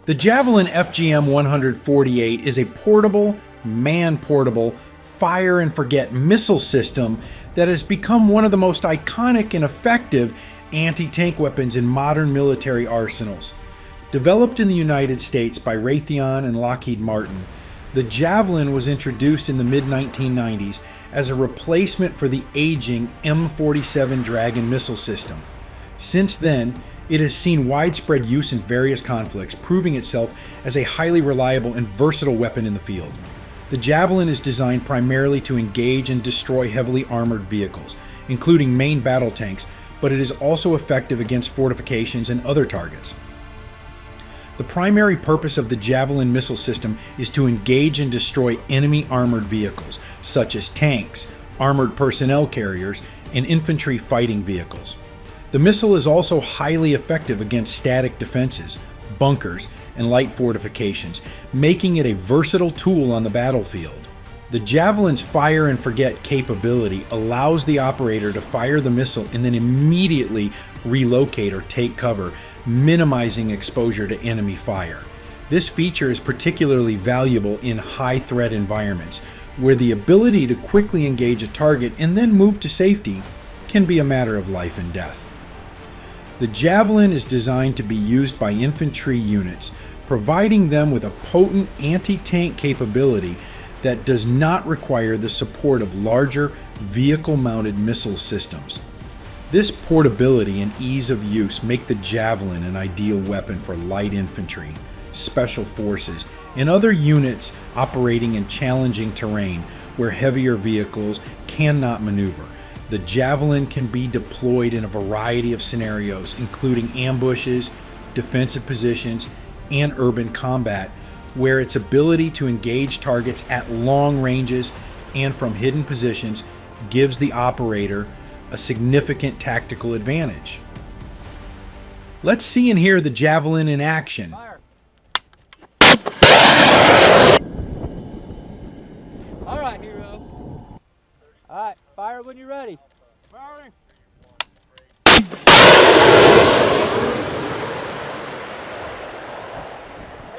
The Javelin FGM-148 is a portable, man-portable, fire-and-forget missile system that has become one of the most iconic and effective anti-tank weapons in modern military arsenals. Developed in the United States by Raytheon and Lockheed Martin, the Javelin was introduced in the mid-1990s as a replacement for the aging M47 Dragon missile system. Since then, it has seen widespread use in various conflicts, proving itself as a highly reliable and versatile weapon in the field. The Javelin is designed primarily to engage and destroy heavily armored vehicles, including main battle tanks, but it is also effective against fortifications and other targets. The primary purpose of the Javelin missile system is to engage and destroy enemy armored vehicles, such as tanks, armored personnel carriers, and infantry fighting vehicles. The missile is also highly effective against static defenses, bunkers, and light fortifications, making it a versatile tool on the battlefield. The Javelin's fire-and-forget capability allows the operator to fire the missile and then immediately relocate or take cover, minimizing exposure to enemy fire. This feature is particularly valuable in high-threat environments, where the ability to quickly engage a target and then move to safety can be a matter of life and death. The Javelin is designed to be used by infantry units, providing them with a potent anti-tank capability that does not require the support of larger vehicle-mounted missile systems. This portability and ease of use make the Javelin an ideal weapon for light infantry, special forces, and other units operating in challenging terrain where heavier vehicles cannot maneuver. The Javelin can be deployed in a variety of scenarios, including ambushes, defensive positions, and urban combat, where its ability to engage targets at long ranges and from hidden positions gives the operator a significant tactical advantage. Let's see and hear the Javelin in action. Fire. All right, hero. All right, fire when you're ready. Firing.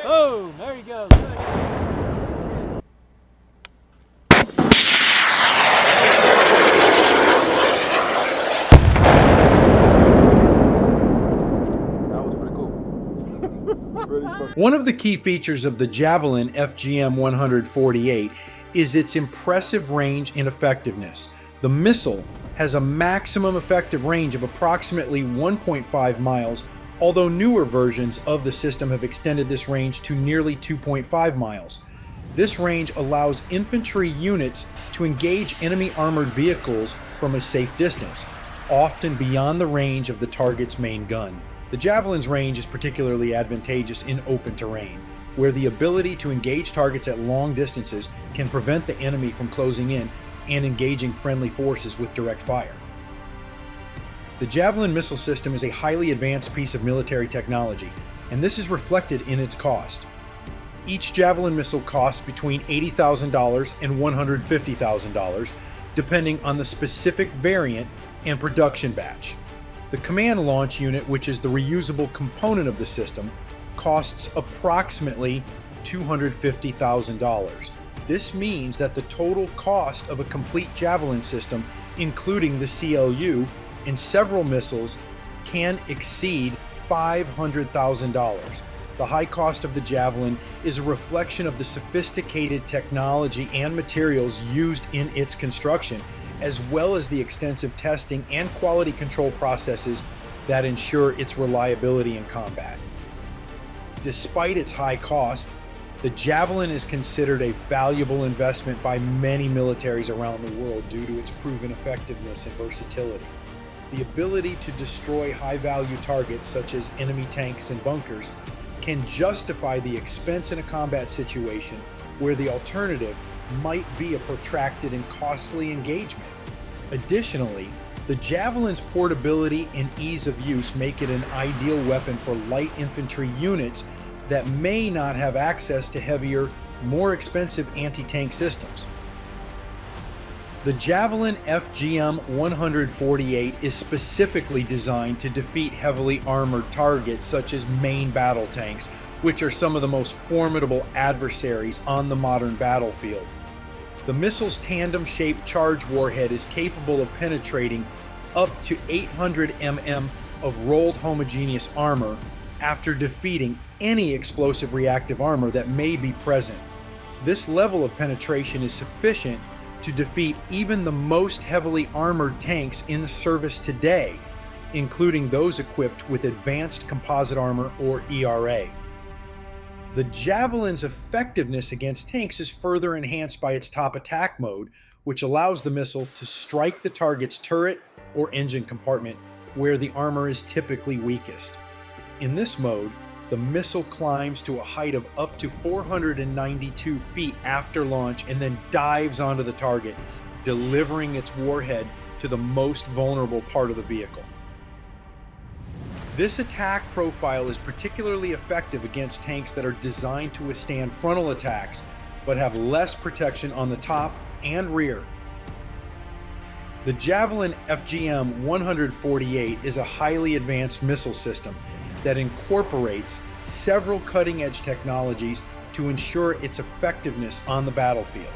Boom! There you go. Good. One of the key features of the Javelin FGM-148 is its impressive range and effectiveness. The missile has a maximum effective range of approximately 1.5 miles, although newer versions of the system have extended this range to nearly 2.5 miles. This range allows infantry units to engage enemy armored vehicles from a safe distance, often beyond the range of the target's main gun. The Javelin's range is particularly advantageous in open terrain, where the ability to engage targets at long distances can prevent the enemy from closing in and engaging friendly forces with direct fire. The Javelin missile system is a highly advanced piece of military technology, and this is reflected in its cost. Each Javelin missile costs between $80,000 and $150,000, depending on the specific variant and production batch. The command launch unit, which is the reusable component of the system, costs approximately $250,000. This means that the total cost of a complete Javelin system, including the CLU and several missiles, can exceed $500,000. The high cost of the Javelin is a reflection of the sophisticated technology and materials used in its construction, as well as the extensive testing and quality control processes that ensure its reliability in combat. Despite its high cost, the Javelin is considered a valuable investment by many militaries around the world due to its proven effectiveness and versatility. The ability to destroy high-value targets such as enemy tanks and bunkers can justify the expense in a combat situation where the alternative might be a protracted and costly engagement. Additionally, the Javelin's portability and ease of use make it an ideal weapon for light infantry units that may not have access to heavier, more expensive anti-tank systems. The Javelin FGM-148 is specifically designed to defeat heavily armored targets such as main battle tanks which are some of the most formidable adversaries on the modern battlefield. The missile's tandem-shaped charge warhead is capable of penetrating up to 800 mm of rolled homogeneous armor after defeating any explosive reactive armor that may be present. This level of penetration is sufficient to defeat even the most heavily armored tanks in service today, including those equipped with advanced composite armor or ERA. The Javelin's effectiveness against tanks is further enhanced by its top attack mode, which allows the missile to strike the target's turret or engine compartment where the armor is typically weakest. In this mode, the missile climbs to a height of up to 492 feet after launch and then dives onto the target, delivering its warhead to the most vulnerable part of the vehicle. This attack profile is particularly effective against tanks that are designed to withstand frontal attacks, but have less protection on the top and rear. The Javelin FGM-148 is a highly advanced missile system that incorporates several cutting-edge technologies to ensure its effectiveness on the battlefield.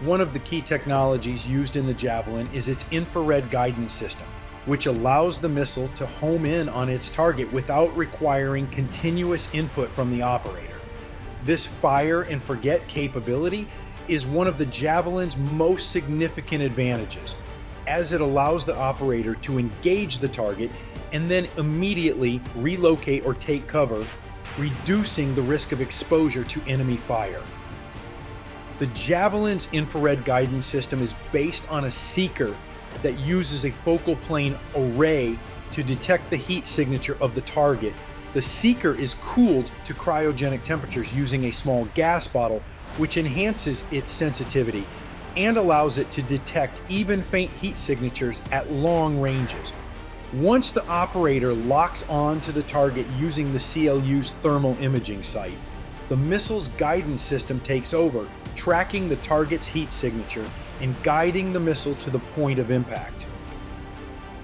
One of the key technologies used in the Javelin is its infrared guidance system, which allows the missile to home in on its target without requiring continuous input from the operator. This fire and forget capability is one of the Javelin's most significant advantages, as it allows the operator to engage the target and then immediately relocate or take cover, reducing the risk of exposure to enemy fire. The Javelin's infrared guidance system is based on a seeker that uses a focal plane array to detect the heat signature of the target. The seeker is cooled to cryogenic temperatures using a small gas bottle, which enhances its sensitivity and allows it to detect even faint heat signatures at long ranges. Once the operator locks on to the target using the CLU's thermal imaging sight, the missile's guidance system takes over, tracking the target's heat signature and guiding the missile to the point of impact.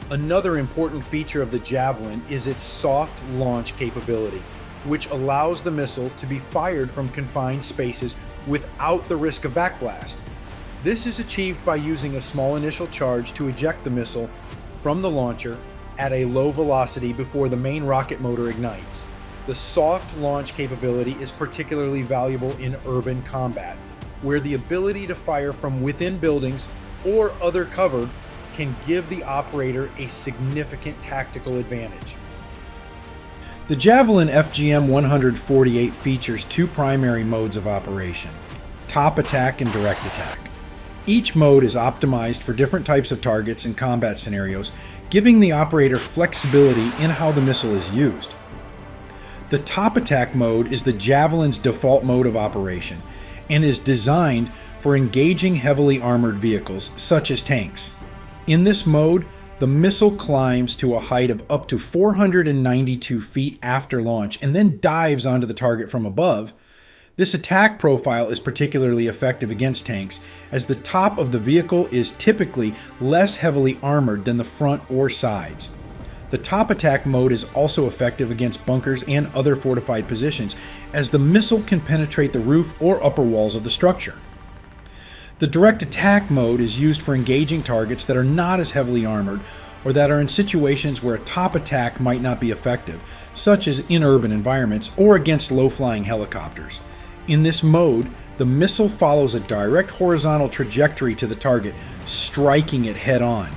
Another important feature of the Javelin is its soft launch capability, which allows the missile to be fired from confined spaces without the risk of backblast. This is achieved by using a small initial charge to eject the missile from the launcher at a low velocity before the main rocket motor ignites. The soft launch capability is particularly valuable in urban combat, where the ability to fire from within buildings or other cover can give the operator a significant tactical advantage. The Javelin FGM-148 features two primary modes of operation: top attack and direct attack. Each mode is optimized for different types of targets and combat scenarios, giving the operator flexibility in how the missile is used. The top attack mode is the Javelin's default mode of operation and is designed for engaging heavily armored vehicles, such as tanks. In this mode, the missile climbs to a height of up to 492 feet after launch and then dives onto the target from above. This attack profile is particularly effective against tanks, as the top of the vehicle is typically less heavily armored than the front or sides. The top attack mode is also effective against bunkers and other fortified positions, as the missile can penetrate the roof or upper walls of the structure. The direct attack mode is used for engaging targets that are not as heavily armored or that are in situations where a top attack might not be effective, such as in urban environments or against low-flying helicopters. In this mode, the missile follows a direct horizontal trajectory to the target, striking it head-on.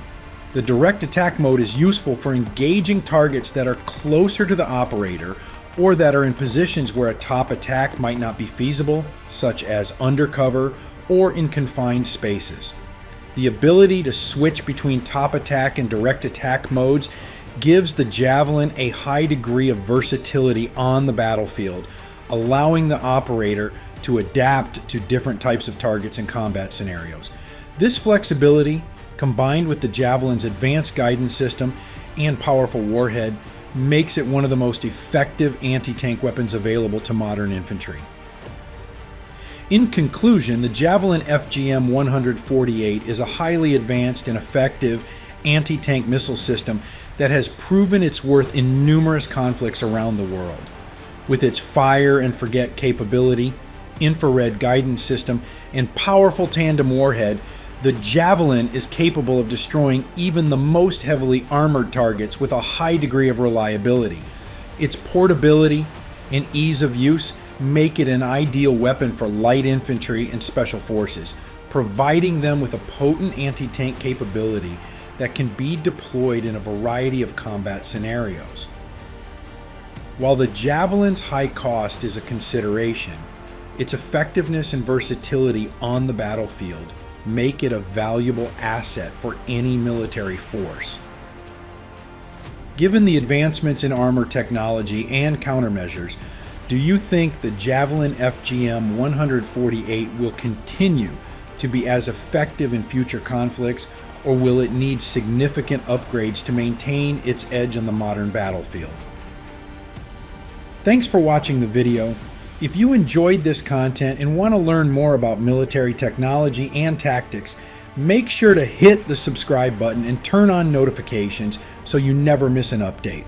The direct attack mode is useful for engaging targets that are closer to the operator or that are in positions where a top attack might not be feasible, such as undercover or in confined spaces. The ability to switch between top attack and direct attack modes gives the Javelin a high degree of versatility on the battlefield, allowing the operator to adapt to different types of targets and combat scenarios. This flexibility, combined with the Javelin's advanced guidance system and powerful warhead, makes it one of the most effective anti-tank weapons available to modern infantry. In conclusion, the Javelin FGM-148 is a highly advanced and effective anti-tank missile system that has proven its worth in numerous conflicts around the world. With its fire and forget capability, infrared guidance system, and powerful tandem warhead, the Javelin is capable of destroying even the most heavily armored targets with a high degree of reliability. Its portability and ease of use make it an ideal weapon for light infantry and special forces, providing them with a potent anti-tank capability that can be deployed in a variety of combat scenarios. While the Javelin's high cost is a consideration, its effectiveness and versatility on the battlefield make it a valuable asset for any military force. Given the advancements in armor technology and countermeasures, do you think the Javelin FGM-148 will continue to be as effective in future conflicts, or will it need significant upgrades to maintain its edge on the modern battlefield? Thanks for watching the video. If you enjoyed this content and want to learn more about military technology and tactics, make sure to hit the subscribe button and turn on notifications so you never miss an update.